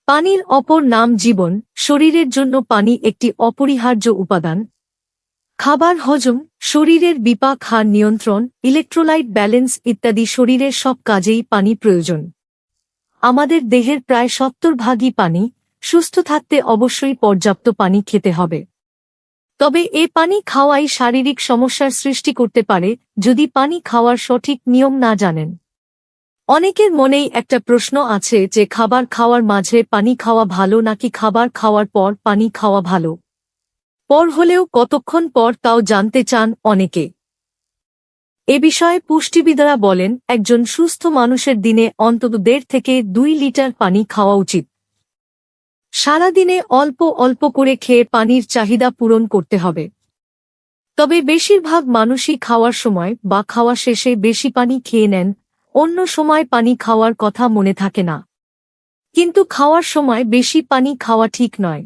পানির অপর নাম জীবন। শরীরের জন্য পানি একটি অপরিহার্য উপাদান। খাবার হজম, শরীরের বিপাক হার নিয়ন্ত্রণ, ইলেকট্রোলাইট ব্যালেন্স ইত্যাদি শরীরের সব কাজেই পানি প্রয়োজন। আমাদের দেহের প্রায় 70% পানি। সুস্থ থাকতে অবশ্যই পর্যাপ্ত পানি খেতে হবে। তবে এ পানি খাওয়াই শারীরিক সমস্যার সৃষ্টি করতে পারে যদি পানি খাওয়ার সঠিক নিয়ম না জানেন। অনেকের মনেই একটা প্রশ্ন আছে যে খাবার খাওয়ার মাঝে পানি খাওয়া ভালো নাকি খাবার খাওয়ার পর পানি খাওয়া ভালো। পর হলেও কতক্ষণ পর তাও জানতে চান অনেকে। এ বিষয়ে পুষ্টিবিদরা বলেন একজন সুস্থ মানুষের দিনে অন্তত 1.5 থেকে 2 লিটার পানি খাওয়া উচিত। সারাদিনে অল্প অল্প করে খেয়ে পানির চাহিদা পূরণ করতে হবে। তবে বেশিরভাগ মানুষই খাওয়ার সময় বা খাওয়া শেষে বেশি পানি খেয়ে নেন, অন্য সময় পানি খাওয়ার কথা মনে থাকে না। কিন্তু খাওয়ার সময় বেশি পানি খাওয়া ঠিক নয়।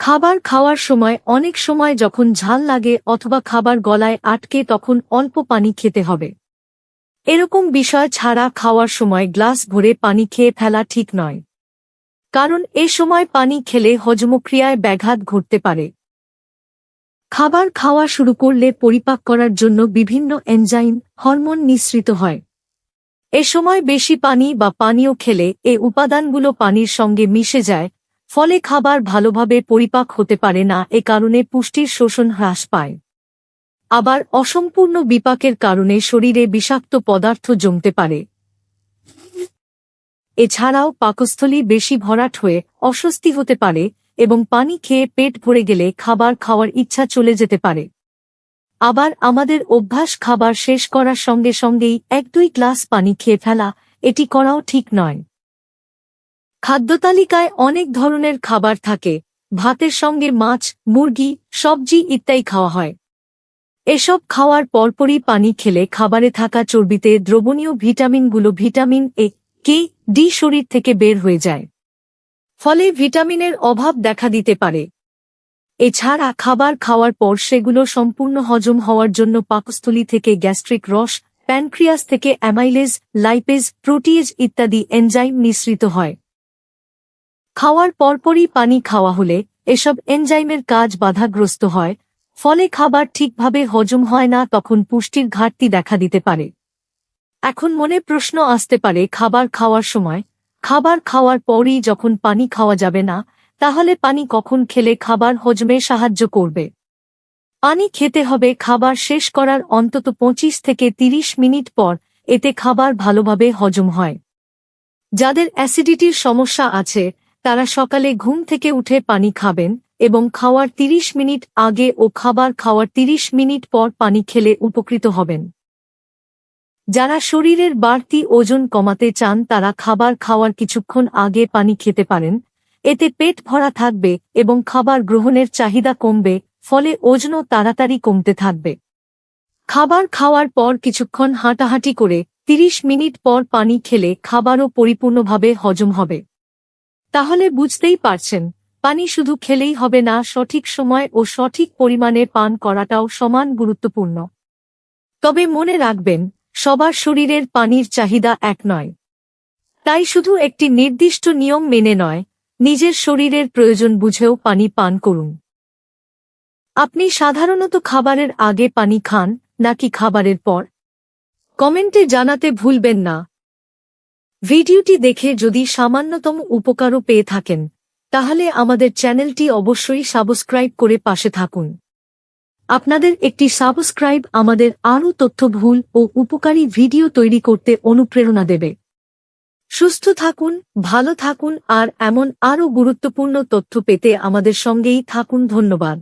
খাবার খাওয়ার সময় অনেক সময় যখন ঝাল লাগে অথবা খাবার গলায় আটকে তখন অল্প পানি খেতে হবে। এরকম বিষয় ছাড়া খাওয়ার সময় গ্লাস ভরে পানি খেয়ে ফেলা ঠিক নয়। কারণ এ সময় পানি খেলে হজমক্রিয়ায় ব্যাঘাত ঘটতে পারে। খাবার খাওয়া শুরু করলে পরিপাক করার জন্য বিভিন্ন এনজাইম, হরমোন নিঃসৃত হয়। এ সময় বেশি পানি বা পানীয় খেলে এ উপাদানগুলো পানির সঙ্গে মিশে যায়, ফলে খাবার ভালোভাবে পরিপাক হতে পারে না। এ কারণে পুষ্টির শোষণ হ্রাস পায়। আবার অসম্পূর্ণ বিপাকের কারণে শরীরে বিষাক্ত পদার্থ জমতে পারে। এছাড়াও পাকস্থলী বেশি ভরাট হয়ে অস্বস্তি হতে পারে এবং পানি খেয়ে পেট ভরে গেলে খাবার খাওয়ার ইচ্ছা চলে যেতে পারে। আবার আমাদের অভ্যাস খাবার শেষ করার সঙ্গে সঙ্গেই 1-2 গ্লাস পানি খেয়ে ফেলা, এটি করাও ঠিক নয়। খাদ্যতালিকায় অনেক ধরনের খাবার থাকে, ভাতের সঙ্গে মাছ, মুরগি, সবজি ইত্যাদি খাওয়া হয়। এসব খাওয়ার পরপরই পানি খেলে খাবারে থাকা চর্বিতে দ্রবণীয় ভিটামিনগুলো ভিটামিন এ, কে, ডি শরীর থেকে বের হয়ে যায়। ফলে ভিটামিনের অভাব দেখা দিতে পারে। এছাড়া খাবার খাওয়ার পর সেগুলো সম্পূর্ণ হজম হওয়ার জন্য পাকস্থলী থেকে গ্যাস্ট্রিক রস, প্যানক্রিয়াস থেকে অ্যামাইলেজ, লাইপেজ, প্রোটিয়েজ ইত্যাদি এনজাইম নিঃসৃত হয়। খাওয়ার পরপরই পানি খাওয়া হলে এসব এনজাইমের কাজ বাধাগ্রস্ত হয়, ফলে খাবার ঠিকভাবে হজম হয় না, তখন পুষ্টির ঘাটতি দেখা দিতে পারে। এখন মনে প্রশ্ন আসতে পারে খাবার খাওয়ার সময়, খাবার খাওয়ার পরই যখন পানি খাওয়া যাবে না, তাহলে পানি কখন খেলে খাবার হজমে সাহায্য করবে? পানি খেতে হবে খাবার শেষ করার অন্তত 25 থেকে 30 মিনিট পর, এতে খাবার ভালোভাবে হজম হয়। যাদের অ্যাসিডিটির সমস্যা আছে তারা সকালে ঘুম থেকে উঠে পানি খাবেন এবং খাওয়ার 30 মিনিট আগে ও খাবার খাওয়ার 30 মিনিট পর পানি খেলে উপকৃত হবেন। যারা শরীরের বাড়তি ওজন কমাতে চান তারা খাবার খাওয়ার কিছুক্ষণ আগে পানি খেতে পারেন, এতে পেট ভরা থাকবে এবং খাবার গ্রহণের চাহিদা কমবে, ফলে ওজনও তাড়াতাড়ি কমতে থাকবে। খাবার খাওয়ার পর কিছুক্ষণ হাঁটাহাঁটি করে 30 মিনিট পর পানি খেলে খাবারও পরিপূর্ণভাবে হজম হবে। তাহলে বুঝতেই পারছেন, পানি শুধু খেলেই হবে না, সঠিক সময় ও সঠিক পরিমাণে পান করাটাও সমান গুরুত্বপূর্ণ। তবে মনে রাখবেন, সবার শরীরের পানির চাহিদা এক নয়। তাই শুধু একটি নির্দিষ্ট নিয়ম মেনে নয়, নিজের শরীরের প্রয়োজন বুঝেও পানি পান করুন। আপনি সাধারণত খাবারের আগে পানি খান নাকি খাবারের পর? কমেন্টে জানাতে ভুলবেন না। ভিডিওটি দেখে যদি সামান্যতম উপকারও পেয়ে থাকেন, তাহলে আমাদের চ্যানেলটি অবশ্যই সাবস্ক্রাইব করে পাশে থাকুন। আপনাদের একটি সাবস্ক্রাইব আমাদের আরও তথ্যবহুল ও উপকারী ভিডিও তৈরি করতে অনুপ্রেরণা দেবে। সুস্থ থাকুন, ভালো থাকুন আর এমন আরও গুরুত্বপূর্ণ তথ্য পেতে আমাদের সঙ্গেই থাকুন। ধন্যবাদ।